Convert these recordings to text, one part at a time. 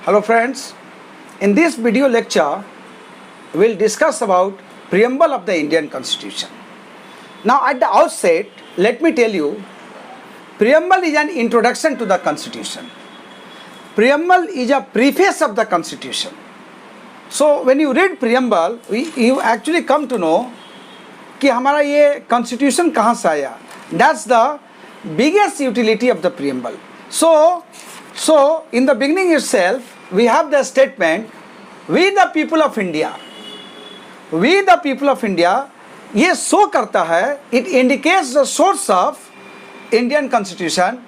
Hello friends, in this video lecture we will discuss about preamble of the Indian Constitution. Now at the outset, let me tell you, preamble is an introduction to the Constitution. Preamble is a preface of the Constitution. So when you read preamble, you actually come to know कि हमारा ये Constitution कहाँ से आया. That's the biggest utility of the preamble. So in the beginning itself, we have the statement, we the people of India. We the people of India, ये show करता है, it indicates the source of Indian Constitution.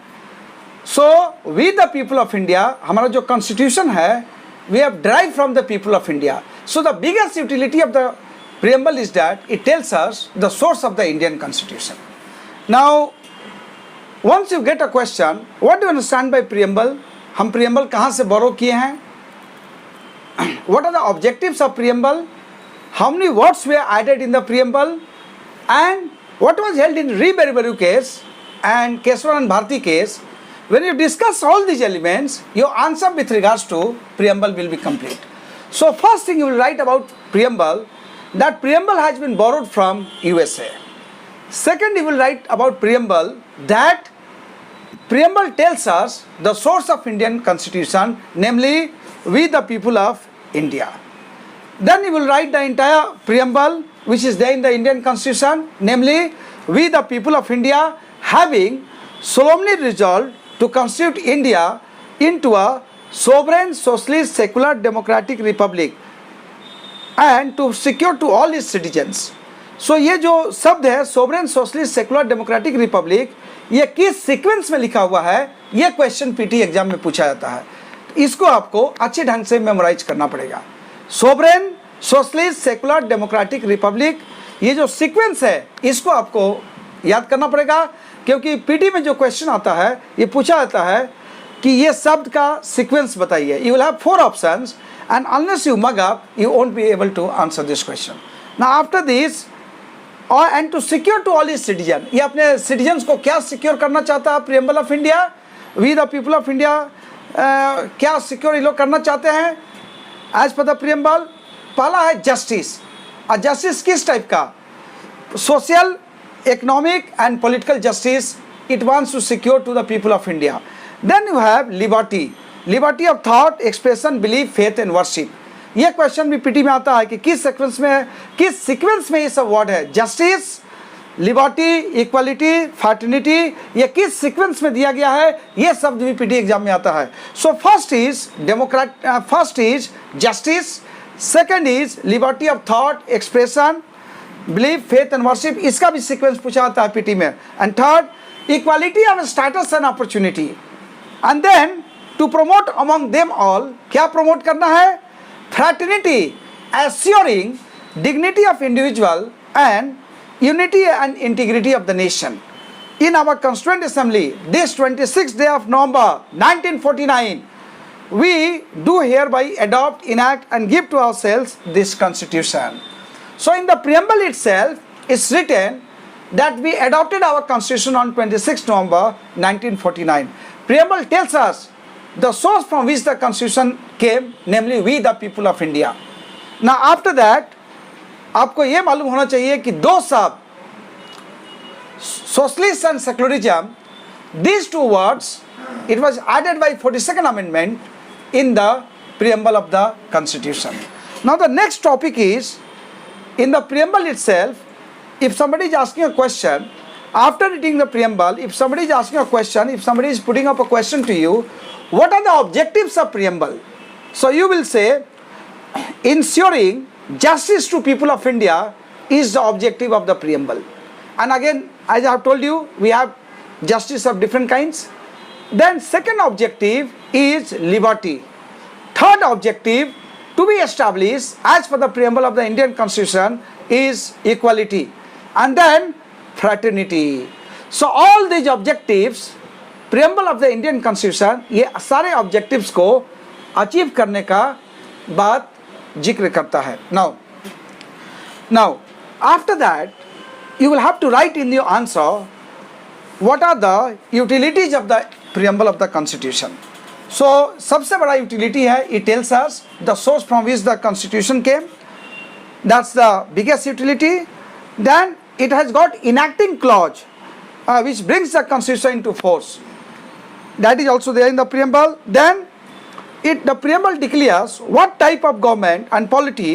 So we the people of India, हमारा जो Constitution है, we have derived from the people of India. So the biggest utility of the preamble is that it tells us the source of the Indian Constitution. Now, once you get a question, what do you understand by preamble? हम preamble कहाँ से borrow किए हैं? What are the objectives of preamble? How many words were added in the preamble? And what was held in Re Berry case and Keswaran Bharti case? When you discuss all these elements, your answer with regards to preamble will be complete. So first thing you will write about preamble, that preamble has been borrowed from USA. Second, you will write about preamble, that preamble tells us the source of Indian Constitution, namely we the people of India. Then you will write the entire preamble which is there in the Indian Constitution, namely we the people of India having solemnly resolved to constitute India into a sovereign, socialist, secular, democratic republic and to secure to all its citizens. So ये जो शब्द है sovereign, socialist, secular, democratic republic, ये किस sequence में लिखा हुआ है, ये क्वेश्चन पीटी एग्जाम में पूछा जाता है. इसको आपको अच्छे ढंग से मेमोराइज करना पड़ेगा. Sovereign, socialist, secular, democratic Republic, ये जो सीक्वेंस है इसको आपको याद करना पड़ेगा, क्योंकि पीटी में जो क्वेश्चन आता है ये पूछा जाता है कि ये शब्द का सीक्वेंस बताइए. You will have 4 options and unless you mug up you won't be able to answer this question. Now after this, और and to secure to all its citizen, ये अपने सिटीजन्स को क्या सिक्योर करना चाहता है preamble of India, we the people of India क्या secure ये लोग करना चाहते हैं एज पर द प्रियम्बल. पहला है जस्टिस. और जस्टिस किस टाइप का? Social, economic and political justice it wants to secure to the people of India. Then you have liberty, liberty of thought, expression, belief, faith and worship. ये question भी PT में आता है कि किस सीक्वेंस में ये सब वर्ड है, जस्टिस, लिबर्टी, इक्वालिटी, फ्रैटर्निटी, ये किस सीक्वेंस में दिया गया है, ये शब्द भी पीटी एग्जाम में आता है. So first is justice, second is liberty of thought, expression, belief, faith and worship, इसका भी सीक्वेंस पूछा जाता है पीटी में. And third, equality of status and opportunity. And then to promote among them all, क्या प्रमोट करना है? Fraternity, assuring dignity of individual and unity and integrity of the nation. In our Constituent Assembly, this 26th day of November 1949, we do hereby adopt, enact and give to ourselves this Constitution. So in the preamble itself, it's written that we adopted our Constitution on 26th November 1949. Preamble tells us the source from which the Constitution came, namely we the people of India. Now after that, आपको ये मालूम होना चाहिए कि दो शब्द socialist and secularism, these two words, it was added by 42nd Amendment in the preamble of the Constitution. Now the next topic is, in the preamble itself, if somebody is asking a question, after reading the preamble, if somebody is asking a question, if somebody is putting up a question to you, what are the objectives of preamble? So you will say, ensuring justice to people of India is the objective of the preamble. And again, as I have told you, we have justice of different kinds. Then second objective is liberty. Third objective to be established as per the preamble of the Indian Constitution is equality. And then fraternity. So all these objectives, preamble of the Indian Constitution, ये सारे objectives को achieve करने का बात जिक्र करता है. Now, after that, you will have to write in your answer what are the utilities of the preamble of the Constitution. सो सबसे बड़ा यूटिलिटी है, it tells us the source from which the constitution came, that's the biggest utility. Then it has got enacting clause which brings the constitution into force, that is also there in the preamble. Then the preamble declares what type of government and polity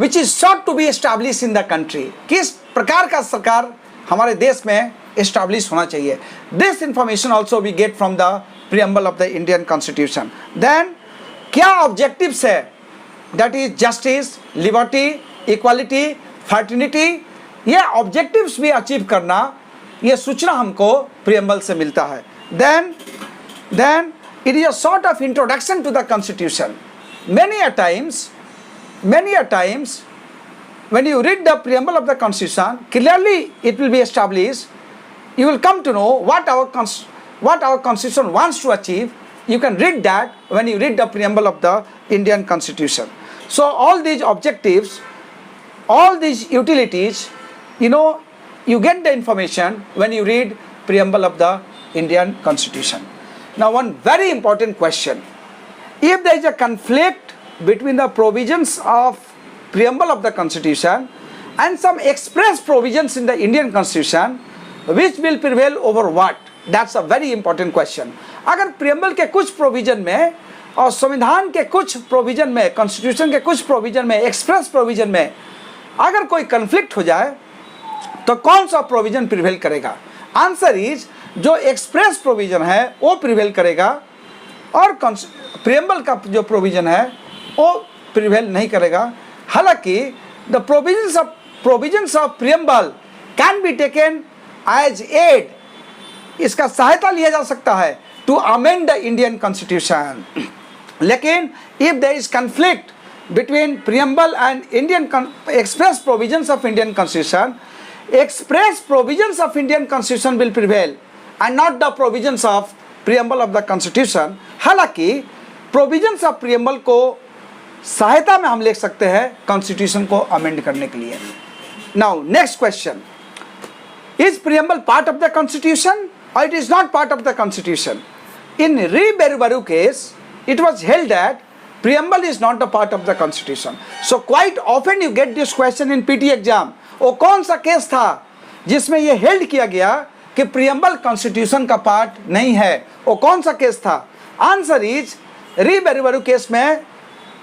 which is sought to be established in the country, किस प्रकार का सरकार हमारे देश में establish होना चाहिए. This information also we get from the preamble of the Indian Constitution. Then क्या objectives है, that is justice, liberty, equality, fraternity, ये ऑब्जेक्टिव्स भी अचीव करना, ये सूचना हमको प्रियम्बल से मिलता है. Then it is a sort of introduction to the constitution. many a times when you read the preamble of the constitution, clearly it will be established, you will come to know what our constitution wants to achieve. You can read that when you read the preamble of the Indian Constitution. So all these objectives, all these utilities, you get the information when you read preamble of the Indian Constitution. Now one very important question, if there is a conflict between the provisions of preamble of the Constitution and some express provisions in the Indian Constitution, which will prevail over what? That's a very important question. अगर preamble के कुछ provision में और संविधान के कुछ provision में, Constitution के कुछ provision में, express provision में अगर कोई conflict हो जाए तो कौन सा प्रोविजन प्रिवेल करेगा? आंसर इज जो एक्सप्रेस प्रोविजन है वो प्रिवेल करेगा और प्रियम्बल का जो प्रोविजन है वो प्रिवेल नहीं करेगा. हालांकि the provisions of preamble can be taken as aid, इसका सहायता लिया जा सकता है to amend the Indian constitution. लेकिन if there is conflict between preamble and Indian express provisions of Indian constitution, express provisions of Indian Constitution will prevail and not the provisions of preamble of the Constitution. हालांकि provisions of preamble को सहायता में हम ले सकते हैं Constitution को amend करने के लिए. Now next question, is preamble part of the Constitution or it is not part of the Constitution? In Re Berubaru case, it was held that preamble is not a part of the Constitution. So quite often you get this question in PT exam. वो कौन सा case था जिसमें ये held किया गया कि preamble constitution का पार्ट नहीं है? वो कौन सा केस था? आंसर इज री बेरुबरू केस में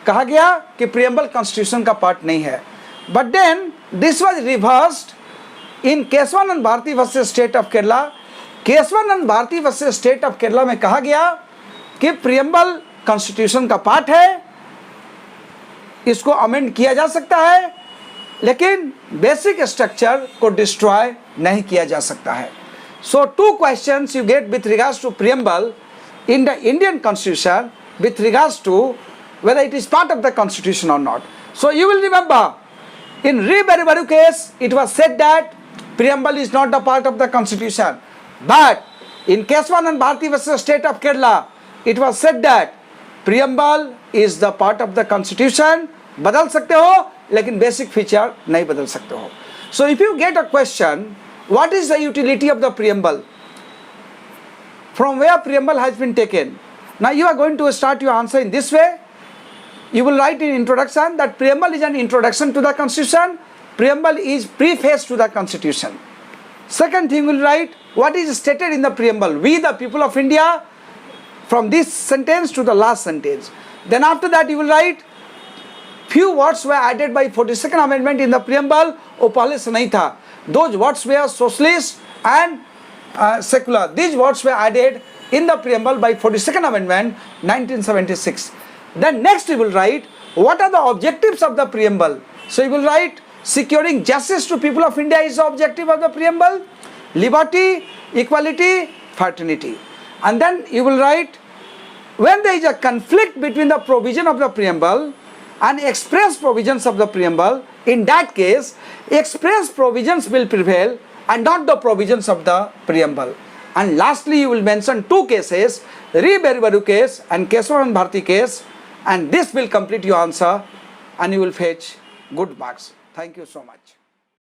कहा गया कि प्रियम्बल कॉन्स्टिट्यूशन का पार्ट नहीं है. But then this was reversed in Kesavananda Bharati versus state of Kerala. Kesavananda Bharati versus state of Kerala में कहा गया कि प्रियम्बल कॉन्स्टिट्यूशन का पार्ट है, इसको अमेंड किया जा सकता है, लेकिन बेसिक स्ट्रक्चर को डिस्ट्रॉय नहीं किया जा सकता है. So two questions you get with regards to preamble in the Indian constitution with regards to whether it is part of the constitution or not. So you will remember in Re Berubaru case it was said that preamble is not a part of the constitution, but in Keswanand Bharati versus State of Kerala it was said that preamble is the part of the constitution. बदल सकते हो लेकिन basic feature नहीं बदल सकते हो. So if you get a question, what is the utility of the preamble? From where preamble has been taken? Now you are going to start your answer in this way. You will write in introduction that preamble is an introduction to the constitution. Preamble is preface to the constitution. Second thing you will write what is stated in the preamble. We the people of India, from this sentence to the last sentence. Then after that you will write few words were added by 42nd amendment in the preamble. वो पहले से नहीं था. Those words were socialist and secular. These words were added in the preamble by 42nd amendment 1976. Then next you will write what are the objectives of the preamble. So you will write securing justice to people of India is the objective of the preamble, liberty, equality, fraternity. And then you will write when there is a conflict between the provision of the preamble and express provisions of the preamble, in that case express provisions will prevail and not the provisions of the preamble. And lastly you will mention two cases, Re Berubaru case and Keswanand Bharati case, and this will complete your answer and you will fetch good marks. Thank you so much.